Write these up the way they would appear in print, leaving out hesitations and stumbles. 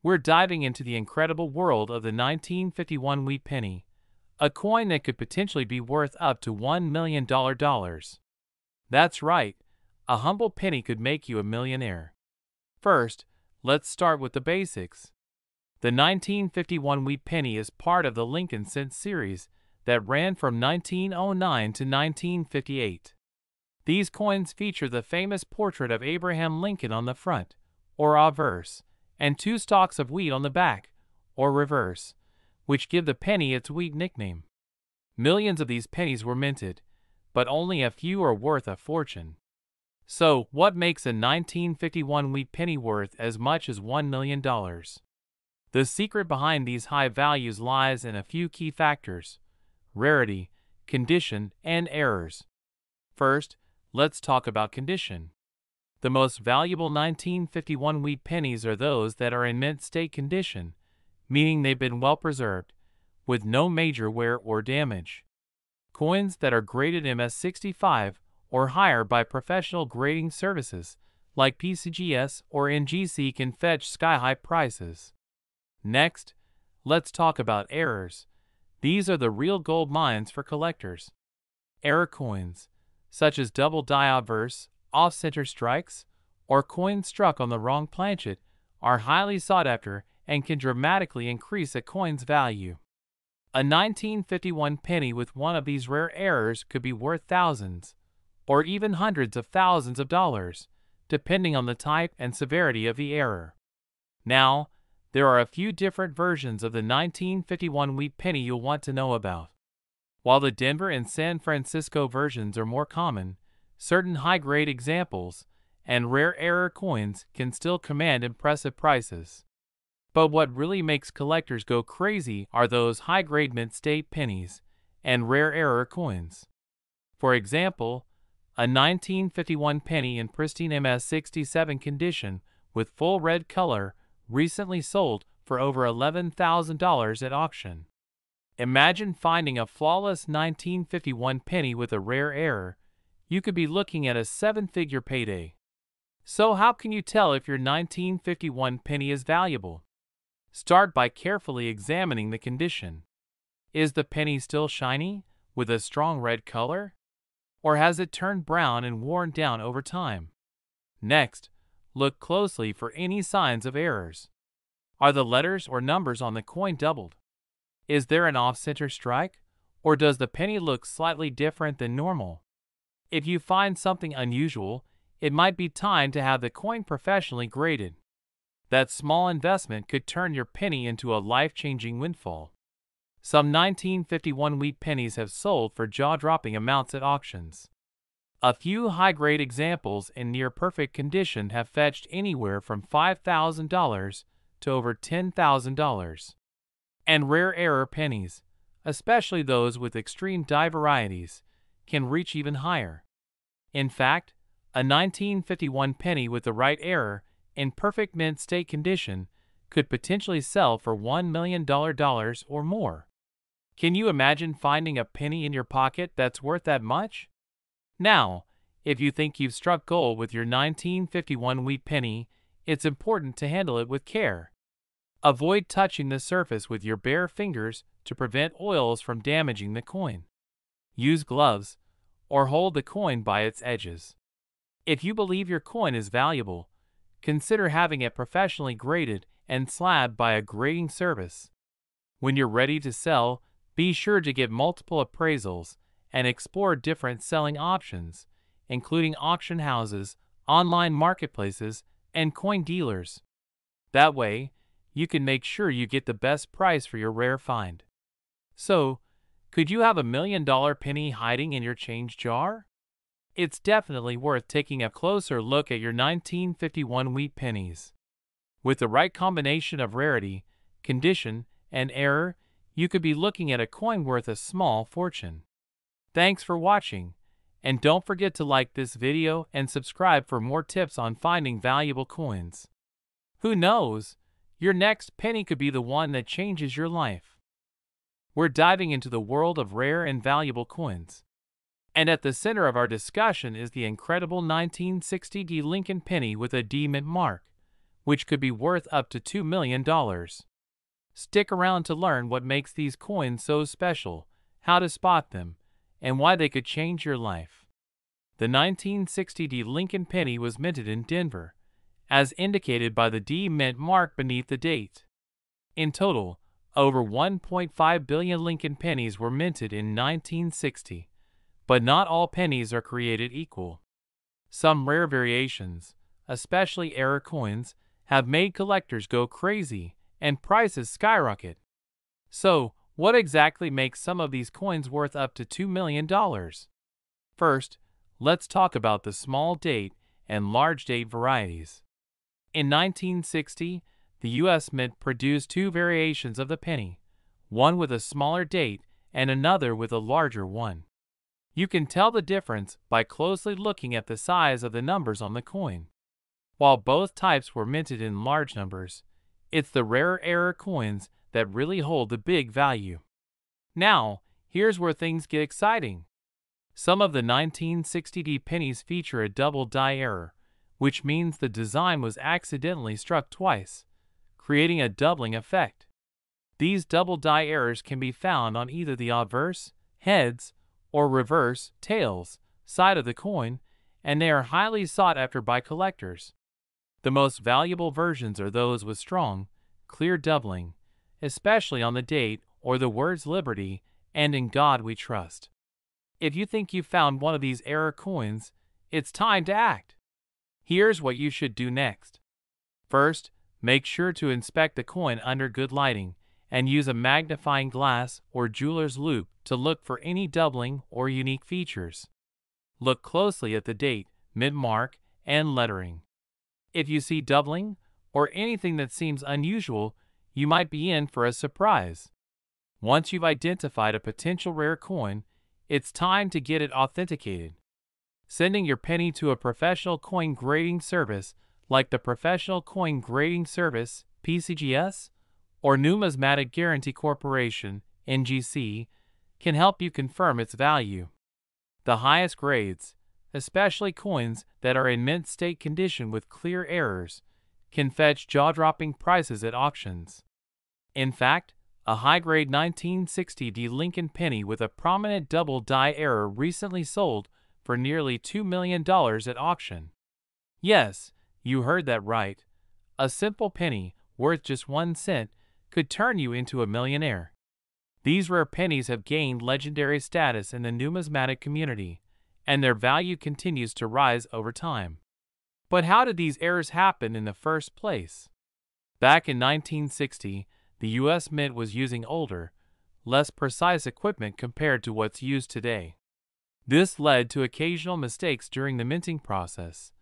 We're diving into the incredible world of the 1951 wheat penny, a coin that could potentially be worth up to $1 million. That's right, a humble penny could make you a millionaire. First, let's start with the basics. The 1951 wheat penny is part of the Lincoln cent series that ran from 1909 to 1958. These coins feature the famous portrait of Abraham Lincoln on the front, or obverse, and two stalks of wheat on the back, or reverse, which give the penny its wheat nickname. Millions of these pennies were minted, but only a few are worth a fortune. So, what makes a 1951 wheat penny worth as much as $1 million? The secret behind these high values lies in a few key factors: rarity, condition, and errors. First, let's talk about condition. The most valuable 1951 wheat pennies are those that are in mint state condition, meaning they've been well preserved, with no major wear or damage. Coins that are graded MS65 or higher by professional grading services like PCGS or NGC can fetch sky-high prices. Next, let's talk about errors. These are the real gold mines for collectors. Error coins, such as double die obverse, off-center strikes, or coins struck on the wrong planchet, are highly sought after and can dramatically increase a coin's value. A 1951 penny with one of these rare errors could be worth thousands, or even hundreds of thousands of dollars, depending on the type and severity of the error. Now, there are a few different versions of the 1951 wheat penny you'll want to know about. While the Denver and San Francisco versions are more common, certain high-grade examples and rare error coins can still command impressive prices. But what really makes collectors go crazy are those high-grade mint state pennies and rare error coins. For example, a 1951 penny in pristine MS67 condition with full red color recently sold for over $11,000 at auction. Imagine finding a flawless 1951 penny with a rare error. You could be looking at a seven-figure payday. So how can you tell if your 1951 penny is valuable? Start by carefully examining the condition. Is the penny still shiny, with a strong red color? Or has it turned brown and worn down over time? Next, look closely for any signs of errors. Are the letters or numbers on the coin doubled? Is there an off-center strike, or does the penny look slightly different than normal? If you find something unusual, it might be time to have the coin professionally graded. That small investment could turn your penny into a life-changing windfall. Some 1951 wheat pennies have sold for jaw-dropping amounts at auctions. A few high-grade examples in near-perfect condition have fetched anywhere from $5,000 to over $10,000. And rare error pennies, especially those with extreme die varieties, can reach even higher. In fact, a 1951 penny with the right error in perfect mint state condition could potentially sell for $1 million or more. Can you imagine finding a penny in your pocket that's worth that much? Now, if you think you've struck gold with your 1951 wheat penny, it's important to handle it with care. Avoid touching the surface with your bare fingers to prevent oils from damaging the coin. Use gloves, or hold the coin by its edges. If you believe your coin is valuable, consider having it professionally graded and slabbed by a grading service. When you're ready to sell, be sure to get multiple appraisals and explore different selling options, including auction houses, online marketplaces, and coin dealers. That way, you can make sure you get the best price for your rare find. So, could you have $1 million penny hiding in your change jar? It's definitely worth taking a closer look at your 1951 wheat pennies. With the right combination of rarity, condition, and error, you could be looking at a coin worth a small fortune. Thanks for watching, and don't forget to like this video and subscribe for more tips on finding valuable coins. Who knows? Your next penny could be the one that changes your life. We're diving into the world of rare and valuable coins. And at the center of our discussion is the incredible 1960 Lincoln penny with a D mint mark, which could be worth up to $2 million. Stick around to learn what makes these coins so special, how to spot them, and why they could change your life. The 1960 D Lincoln penny was minted in Denver, as indicated by the D mint mark beneath the date. In total, over 1.5 billion Lincoln pennies were minted in 1960, but not all pennies are created equal. Some rare variations, especially error coins, have made collectors go crazy and prices skyrocket. So, what exactly makes some of these coins worth up to $2 million? First, let's talk about the small date and large date varieties. In 1960, the U.S. Mint produced two variations of the penny, one with a smaller date and another with a larger one. You can tell the difference by closely looking at the size of the numbers on the coin. While both types were minted in large numbers, it's the rarer error coins that really hold the big value. Now, here's where things get exciting. Some of the 1960 D pennies feature a double die error, which means the design was accidentally struck twice, creating a doubling effect. These double die errors can be found on either the obverse, heads, or reverse, tails, side of the coin, and they are highly sought after by collectors. The most valuable versions are those with strong, clear doubling, especially on the date or the words Liberty and In God We Trust. If you think you've found one of these error coins, it's time to act. Here's what you should do next. First, make sure to inspect the coin under good lighting and use a magnifying glass or jeweler's loupe to look for any doubling or unique features. Look closely at the date, mint mark, and lettering. If you see doubling or anything that seems unusual, you might be in for a surprise. Once you've identified a potential rare coin, it's time to get it authenticated. Sending your penny to a professional coin grading service like the Professional Coin Grading Service, PCGS, or Numismatic Guarantee Corporation, NGC, can help you confirm its value. The highest grades, especially coins that are in mint state condition with clear errors, can fetch jaw-dropping prices at auctions. In fact, a high-grade 1960 D Lincoln penny with a prominent double die error recently sold for nearly $2 million at auction. Yes, you heard that right. A simple penny, worth just 1 cent, could turn you into a millionaire. These rare pennies have gained legendary status in the numismatic community, and their value continues to rise over time. But how did these errors happen in the first place? Back in 1960, the U.S. Mint was using older, less precise equipment compared to what's used today. This led to occasional mistakes during the minting process,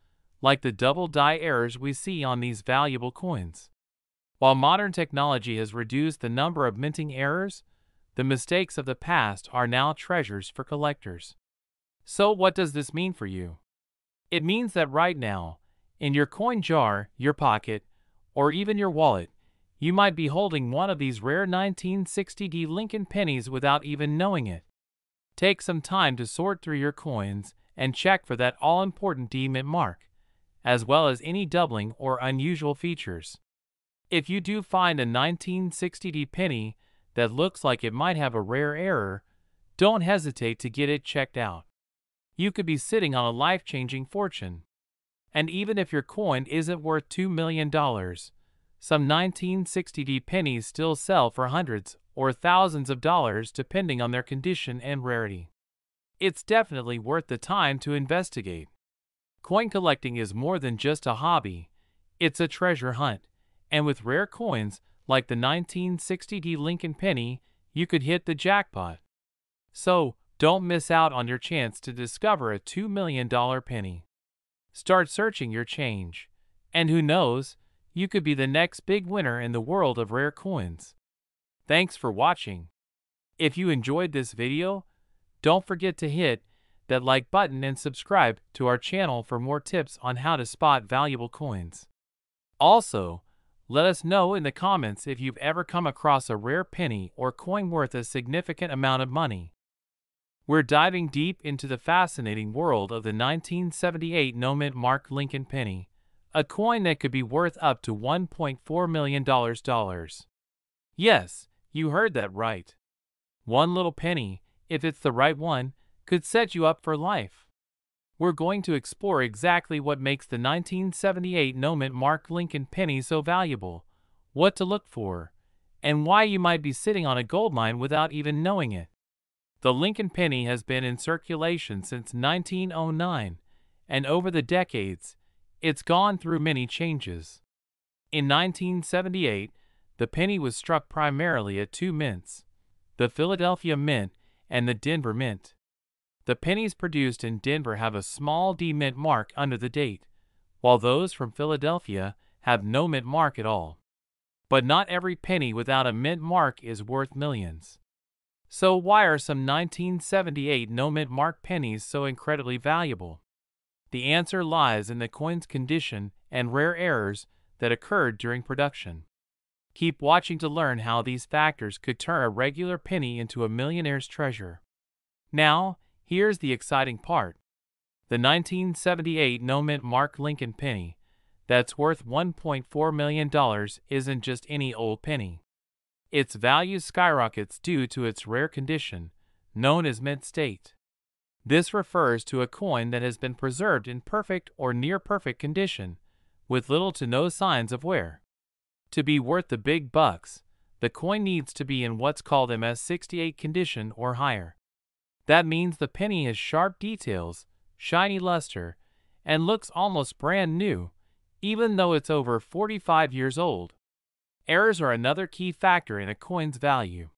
like the double die errors we see on these valuable coins. While modern technology has reduced the number of minting errors, the mistakes of the past are now treasures for collectors. So what does this mean for you? It means that right now, in your coin jar, your pocket, or even your wallet, you might be holding one of these rare 1960 D Lincoln pennies without even knowing it. Take some time to sort through your coins and check for that all-important D mint mark, as well as any doubling or unusual features. If you do find a 1960 D penny that looks like it might have a rare error, don't hesitate to get it checked out. You could be sitting on a life-changing fortune. And even if your coin isn't worth $2 million, some 1960 D pennies still sell for hundreds or thousands of dollars depending on their condition and rarity. It's definitely worth the time to investigate. Coin collecting is more than just a hobby, it's a treasure hunt, and with rare coins like the 1960 D Lincoln penny, you could hit the jackpot. So, don't miss out on your chance to discover a $2 million penny. Start searching your change, and who knows, you could be the next big winner in the world of rare coins. Thanks for watching. If you enjoyed this video, don't forget to hit that like button and subscribe to our channel for more tips on how to spot valuable coins. Also, let us know in the comments if you've ever come across a rare penny or coin worth a significant amount of money. We're diving deep into the fascinating world of the 1978 no mint mark Lincoln penny, a coin that could be worth up to $1.4 million. Yes, you heard that right. One little penny, if it's the right one, could set you up for life. We're going to explore exactly what makes the 1978 no-mint mark Lincoln penny so valuable, what to look for, and why you might be sitting on a gold mine without even knowing it. The Lincoln penny has been in circulation since 1909, and over the decades, it's gone through many changes. In 1978, the penny was struck primarily at two mints, the Philadelphia Mint and the Denver Mint. The pennies produced in Denver have a small D mint mark under the date, while those from Philadelphia have no mint mark at all. But not every penny without a mint mark is worth millions. So why are some 1978 no mint mark pennies so incredibly valuable? The answer lies in the coin's condition and rare errors that occurred during production. Keep watching to learn how these factors could turn a regular penny into a millionaire's treasure. Now, here's the exciting part. The 1978 no-mint mark Lincoln penny, that's worth $1.4 million, isn't just any old penny. Its value skyrockets due to its rare condition, known as mint state. This refers to a coin that has been preserved in perfect or near-perfect condition, with little to no signs of wear. To be worth the big bucks, the coin needs to be in what's called MS68 condition or higher. That means the penny has sharp details, shiny luster, and looks almost brand new, even though it's over 45 years old. Errors are another key factor in a coin's value.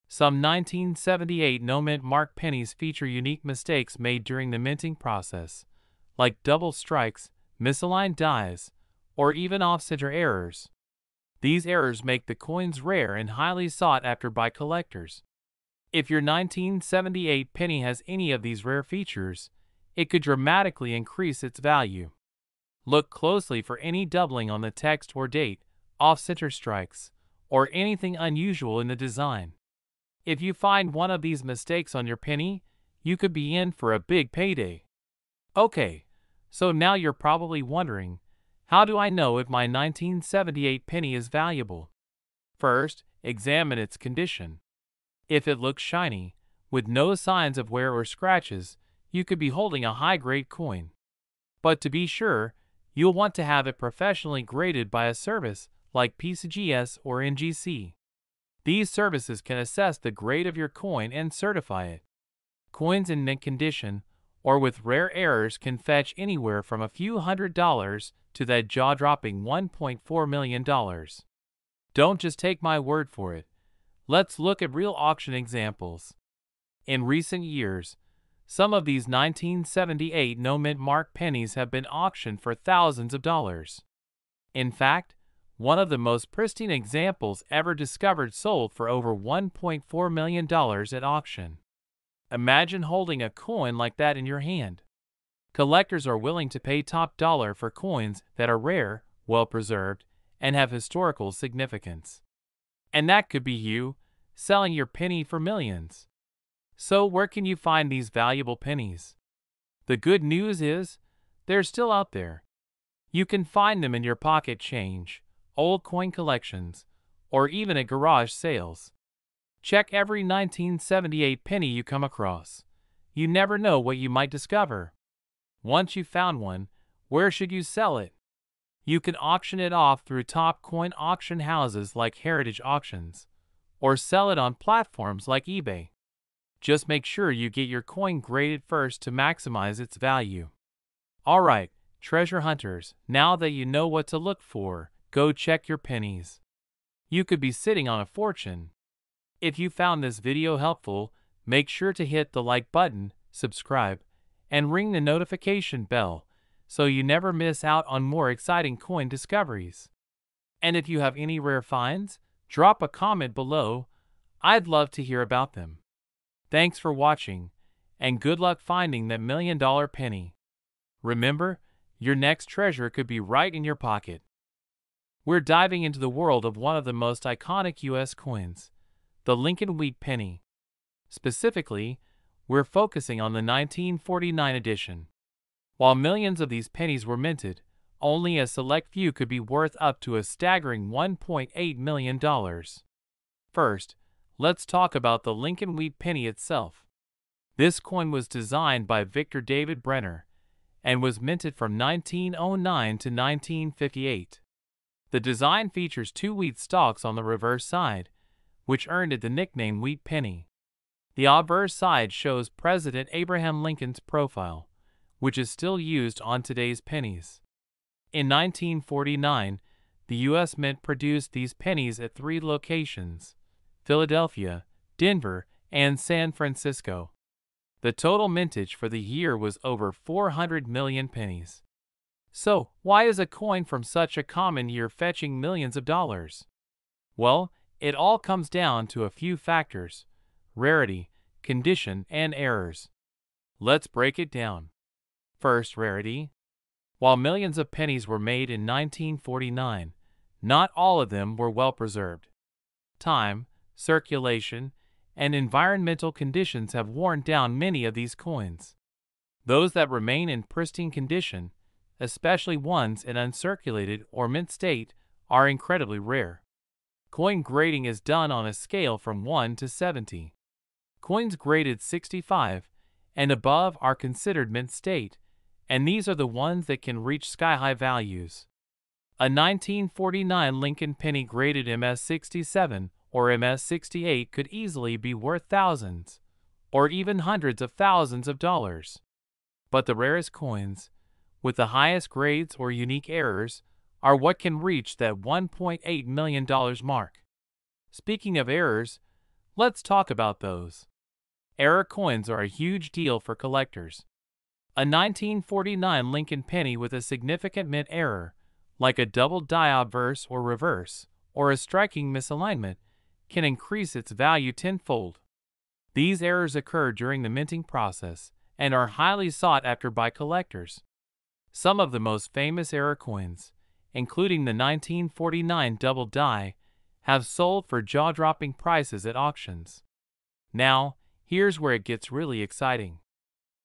Some 1978 no-mint mark pennies feature unique mistakes made during the minting process, like double strikes, misaligned dies, or even off-center errors. These errors make the coins rare and highly sought after by collectors. If your 1978 penny has any of these rare features, it could dramatically increase its value. Look closely for any doubling on the text or date, off-center strikes, or anything unusual in the design. If you find one of these mistakes on your penny, you could be in for a big payday. Okay, so now you're probably wondering, how do I know if my 1978 penny is valuable? First, examine its condition. If it looks shiny, with no signs of wear or scratches, you could be holding a high-grade coin. But to be sure, you'll want to have it professionally graded by a service like PCGS or NGC. These services can assess the grade of your coin and certify it. Coins in mint condition or with rare errors can fetch anywhere from a few $100s to that jaw-dropping $1.4 million. Don't just take my word for it. Let's look at real auction examples. In recent years, some of these 1978 no-mint mark pennies have been auctioned for thousands of dollars. In fact, one of the most pristine examples ever discovered sold for over $1.4 million at auction. Imagine holding a coin like that in your hand. Collectors are willing to pay top dollar for coins that are rare, well-preserved, and have historical significance. And that could be you, selling your penny for millions. So where can you find these valuable pennies? The good news is, they're still out there. You can find them in your pocket change, old coin collections, or even at garage sales. Check every 1978 penny you come across. You never know what you might discover. Once you've found one, where should you sell it? You can auction it off through top coin auction houses like Heritage Auctions, or sell it on platforms like eBay. Just make sure you get your coin graded first to maximize its value. Alright, treasure hunters, now that you know what to look for, go check your pennies. You could be sitting on a fortune. If you found this video helpful, make sure to hit the like button, subscribe, and ring the notification bell so you never miss out on more exciting coin discoveries. And if you have any rare finds, drop a comment below. I'd love to hear about them. Thanks for watching, and good luck finding that $1 million penny. Remember, your next treasure could be right in your pocket. We're diving into the world of one of the most iconic U.S. coins, the Lincoln Wheat penny. Specifically, we're focusing on the 1949 edition. While millions of these pennies were minted, only a select few could be worth up to a staggering $1.8 million. First, let's talk about the Lincoln Wheat Penny itself. This coin was designed by Victor David Brenner and was minted from 1909 to 1958. The design features two wheat stalks on the reverse side, which earned it the nickname Wheat Penny. The obverse side shows President Abraham Lincoln's profile, which is still used on today's pennies. In 1949, the U.S. Mint produced these pennies at 3 locations: Philadelphia, Denver, and San Francisco. The total mintage for the year was over 400 million pennies. So, why is a coin from such a common year fetching millions of dollars? Well, it all comes down to a few factors: rarity, condition, and errors. Let's break it down. First, rarity. While millions of pennies were made in 1949, not all of them were well preserved. Time, circulation, and environmental conditions have worn down many of these coins. Those that remain in pristine condition, especially ones in uncirculated or mint state, are incredibly rare. Coin grading is done on a scale from 1 to 70. Coins graded 65 and above are considered mint state, and these are the ones that can reach sky-high values. A 1949 Lincoln penny graded MS-67 or MS-68 could easily be worth thousands, or even hundreds of thousands of dollars. But the rarest coins, with the highest grades or unique errors, are what can reach that $1.8 million mark. Speaking of errors, let's talk about those. Error coins are a huge deal for collectors. A 1949 Lincoln penny with a significant mint error, like a double die obverse or reverse, or a striking misalignment, can increase its value tenfold. These errors occur during the minting process and are highly sought after by collectors. Some of the most famous error coins, including the 1949 double die, have sold for jaw-dropping prices at auctions. Now, here's where it gets really exciting.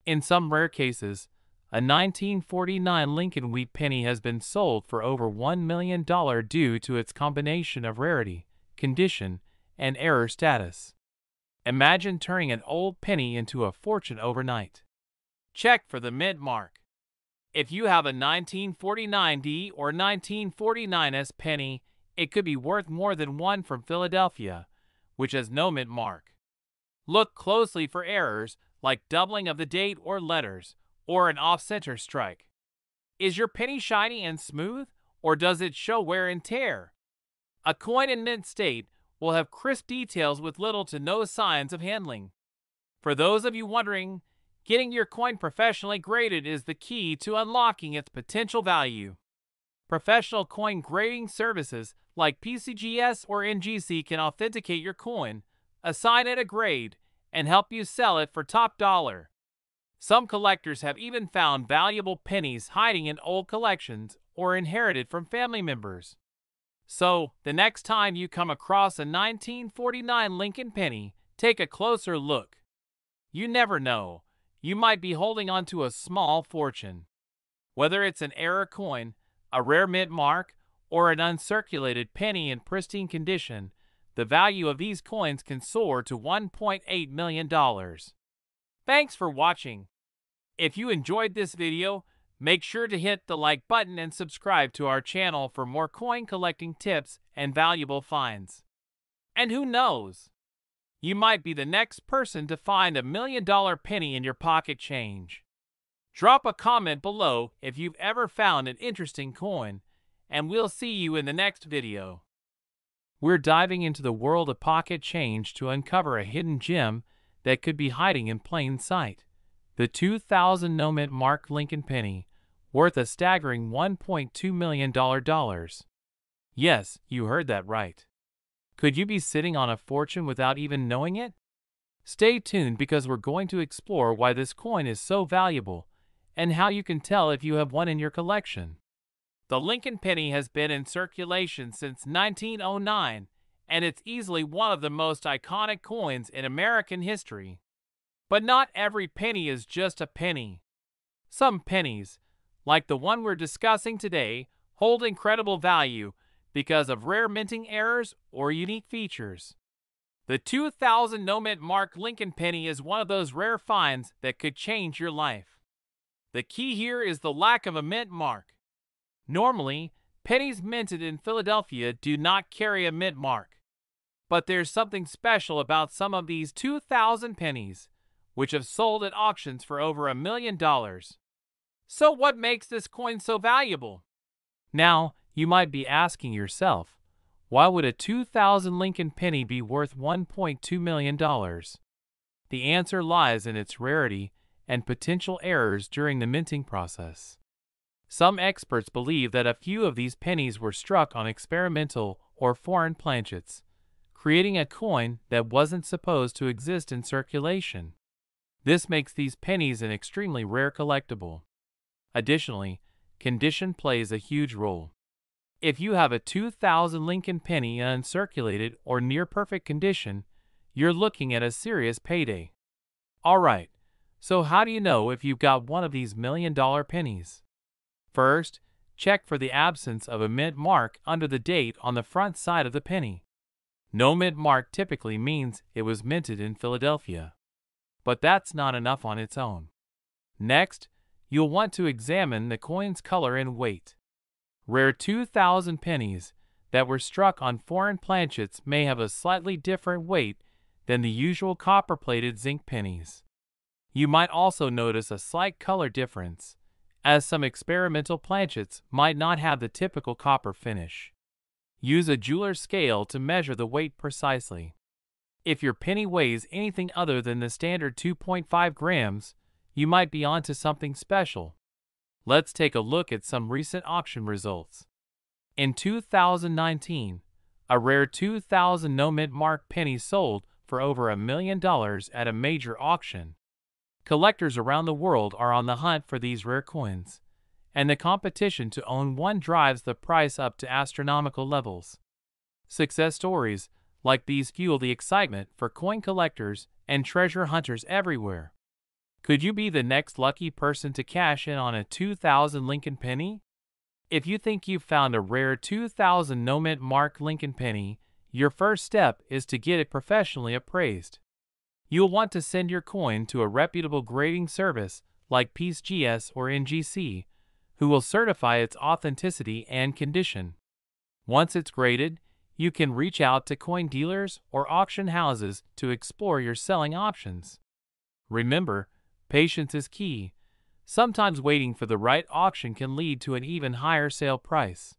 In some rare cases, a 1949 Lincoln Wheat penny has been sold for over $1 million due to its combination of rarity, condition, and error status. Imagine turning an old penny into a fortune overnight. Check for the mint mark. If you have a 1949D or 1949S penny, it could be worth more than one from Philadelphia, which has no mint mark. Look closely for errors like doubling of the date or letters, or an off-center strike. Is your penny shiny and smooth, or does it show wear and tear? A coin in mint state will have crisp details with little to no signs of handling. For those of you wondering, getting your coin professionally graded is the key to unlocking its potential value. Professional coin grading services like PCGS or NGC can authenticate your coin, assign it a grade, and help you sell it for top dollar. Some collectors have even found valuable pennies hiding in old collections or inherited from family members. So, the next time you come across a 1949 Lincoln penny, take a closer look. You never know, you might be holding onto a small fortune. Whether it's an error coin, a rare mint mark, or an uncirculated penny in pristine condition, the value of these coins can soar to $1.8 million. Thanks for watching. If you enjoyed this video, make sure to hit the like button and subscribe to our channel for more coin collecting tips and valuable finds. And who knows? You might be the next person to find $1 million penny in your pocket change. Drop a comment below if you've ever found an interesting coin, and we'll see you in the next video. We're diving into the world of pocket change to uncover a hidden gem that could be hiding in plain sight. The 2000 no mint mark Lincoln penny, worth a staggering $1.2 million. Yes, you heard that right. Could you be sitting on a fortune without even knowing it? Stay tuned because we're going to explore why this coin is so valuable and how you can tell if you have one in your collection. The Lincoln penny has been in circulation since 1909, and it's easily one of the most iconic coins in American history. But not every penny is just a penny. Some pennies, like the one we're discussing today, hold incredible value because of rare minting errors or unique features. The 2000 no-mint mark Lincoln penny is one of those rare finds that could change your life. The key here is the lack of a mint mark. Normally, pennies minted in Philadelphia do not carry a mint mark. But there's something special about some of these 2000 pennies, which have sold at auctions for over $1 million. So what makes this coin so valuable? Now, you might be asking yourself, why would a 2000 Lincoln penny be worth $1.2 million? The answer lies in its rarity and potential errors during the minting process. Some experts believe that a few of these pennies were struck on experimental or foreign planchets, creating a coin that wasn't supposed to exist in circulation. This makes these pennies an extremely rare collectible. Additionally, condition plays a huge role. If you have a 2000 Lincoln penny in uncirculated or near perfect condition, you're looking at a serious payday. Alright, so how do you know if you've got one of these $1 million pennies? First, check for the absence of a mint mark under the date on the front side of the penny. No mint mark typically means it was minted in Philadelphia. But that's not enough on its own. Next, you'll want to examine the coin's color and weight. Rare 2000 pennies that were struck on foreign planchets may have a slightly different weight than the usual copper-plated zinc pennies. You might also notice a slight color difference, as some experimental planchets might not have the typical copper finish. Use a jeweler's scale to measure the weight precisely. If your penny weighs anything other than the standard 2.5 grams, you might be onto something special. Let's take a look at some recent auction results. In 2019, a rare 2000 no-mint mark penny sold for over $1 million at a major auction. Collectors around the world are on the hunt for these rare coins, and the competition to own one drives the price up to astronomical levels. Success stories like these fuel the excitement for coin collectors and treasure hunters everywhere. Could you be the next lucky person to cash in on a 2000 Lincoln penny? If you think you've found a rare 2000 no-mint mark Lincoln penny, your first step is to get it professionally appraised. You'll want to send your coin to a reputable grading service like PeaceGS or NGC, who will certify its authenticity and condition. Once it's graded, you can reach out to coin dealers or auction houses to explore your selling options. Remember, patience is key. Sometimes waiting for the right auction can lead to an even higher sale price.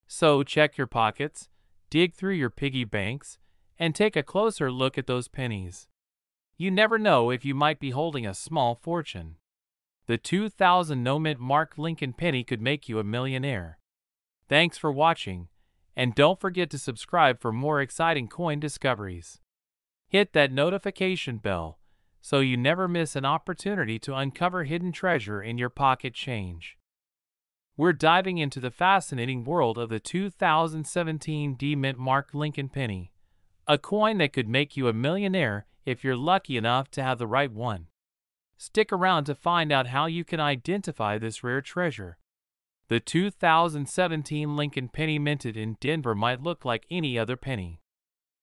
So check your pockets, dig through your piggy banks, and take a closer look at those pennies. You never know if you might be holding a small fortune. The 2000 no-mint mark Lincoln penny could make you a millionaire. Thanks for watching, and don't forget to subscribe for more exciting coin discoveries. Hit that notification bell so you never miss an opportunity to uncover hidden treasure in your pocket change. We're diving into the fascinating world of the 2017 D-Mint mark Lincoln penny, a coin that could make you a millionaire if you're lucky enough to have the right one. Stick around to find out how you can identify this rare treasure. The 2017 Lincoln penny minted in Denver might look like any other penny.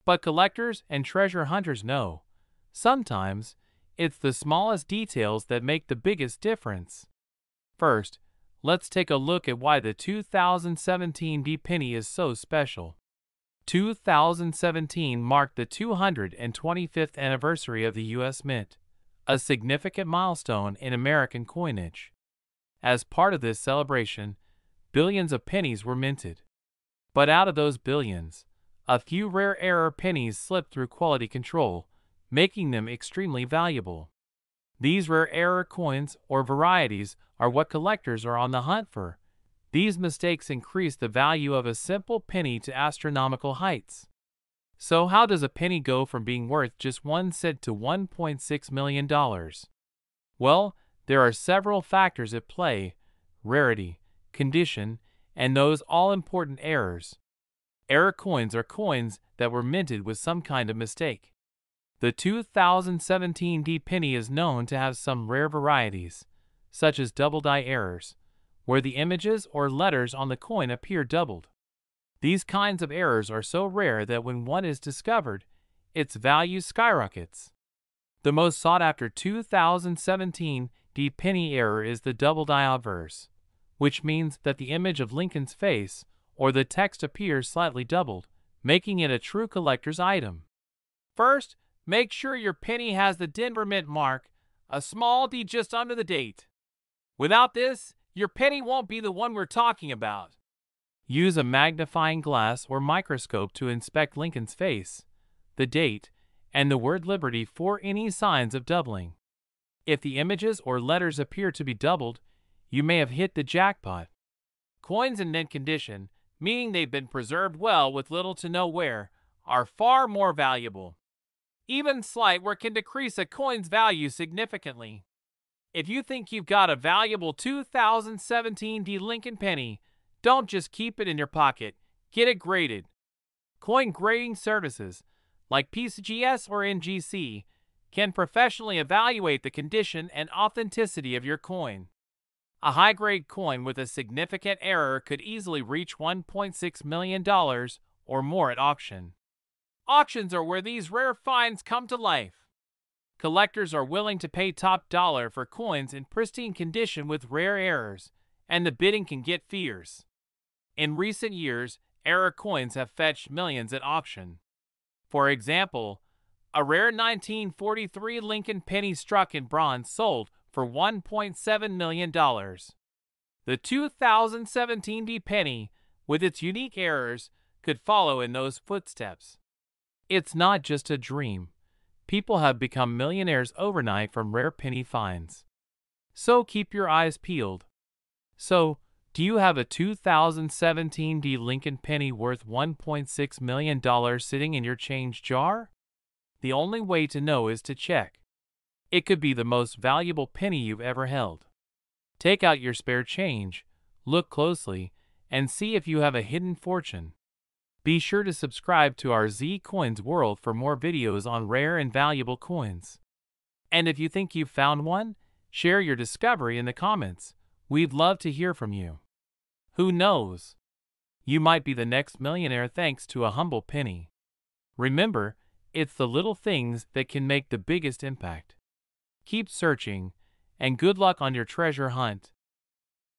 But collectors and treasure hunters know, sometimes, it's the smallest details that make the biggest difference. First, let's take a look at why the 2017 D penny is so special. 2017 marked the 225th anniversary of the U.S. Mint, a significant milestone in American coinage. As part of this celebration, billions of pennies were minted. But out of those billions, a few rare error pennies slipped through quality control, making them extremely valuable. These rare error coins or varieties are what collectors are on the hunt for. These mistakes increase the value of a simple penny to astronomical heights. So how does a penny go from being worth just 1 cent to $1.6 million? Well, there are several factors at play: rarity, condition, and those all-important errors. Error coins are coins that were minted with some kind of mistake. The 2017 D penny is known to have some rare varieties, such as double die errors, where the images or letters on the coin appear doubled. These kinds of errors are so rare that when one is discovered, its value skyrockets. The most sought-after 2017 penny error is the doubled obverse, which means that the image of Lincoln's face or the text appears slightly doubled, making it a true collector's item. First, make sure your penny has the Denver Mint mark, a small d just under the date. Without this, your penny won't be the one we're talking about. Use a magnifying glass or microscope to inspect Lincoln's face, the date, and the word Liberty for any signs of doubling. If the images or letters appear to be doubled, you may have hit the jackpot. Coins in mint condition, meaning they've been preserved well with little to no wear, are far more valuable. Even slight wear can decrease a coin's value significantly. If you think you've got a valuable 2017 Lincoln penny, don't just keep it in your pocket, get it graded. Coin grading services, like PCGS or NGC, can professionally evaluate the condition and authenticity of your coin. A high-grade coin with a significant error could easily reach $1.6 million or more at auction. Auctions are where these rare finds come to life. Collectors are willing to pay top dollar for coins in pristine condition with rare errors, and the bidding can get fierce. In recent years, error coins have fetched millions at auction. For example, a rare 1943 Lincoln penny struck in bronze sold for $1.7 million. The 2017 penny, with its unique errors, could follow in those footsteps. It's not just a dream. People have become millionaires overnight from rare penny finds. So keep your eyes peeled. So, do you have a 2017 Lincoln penny worth $1.6 million sitting in your change jar? The only way to know is to check. It could be the most valuable penny you've ever held. Take out your spare change, look closely, and see if you have a hidden fortune. Be sure to subscribe to our Z Coins World for more videos on rare and valuable coins. And if you think you've found one, share your discovery in the comments. We'd love to hear from you. Who knows? You might be the next millionaire thanks to a humble penny. Remember, it's the little things that can make the biggest impact. Keep searching, and good luck on your treasure hunt.